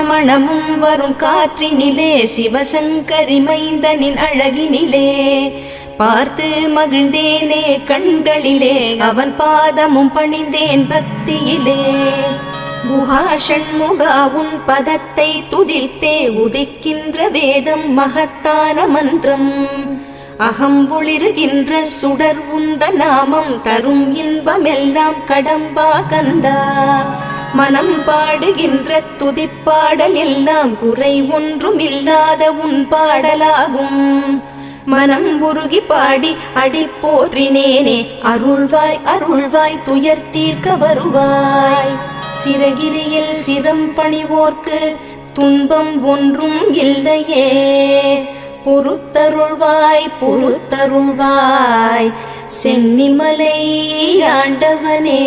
மணமும் வரும் காற்றினிலே சிவசங்கரி மைந்தனின் அழகினிலே பார்த்து மகிழ்ந்தேனே கண்களிலே அவன் பாதமும் பணிந்தேன் பக்தியிலே குஹா ஷண்முகா உன் பதத்தை துதித்தே உதிக்கின்ற வேதம் மகத்தான மந்திரம் அகம்பொளிருகின்ற சுடர் உந்த நாமம் தரும் இன்பமெல்லாம் கடம்பா கந்தா மனம் பாடுகின்ற துதிப்பாடல் எல்லாம் குறை ஒன்றும் இல்லாத உன் பாடலாகும் மனம் உருகி பாடி அடி போற்றினேனே அருள்வாய் அருள்வாய் துயர் தீர்க்க வருவாய் சிறகிரியில் சிரம் பணிவோர்க்கு துன்பம் ஒன்றும் இல்லையே பொறுத்தருள்வாய் பொறுத்தருள்வாய் சென்னிமலை ஆண்டவனே.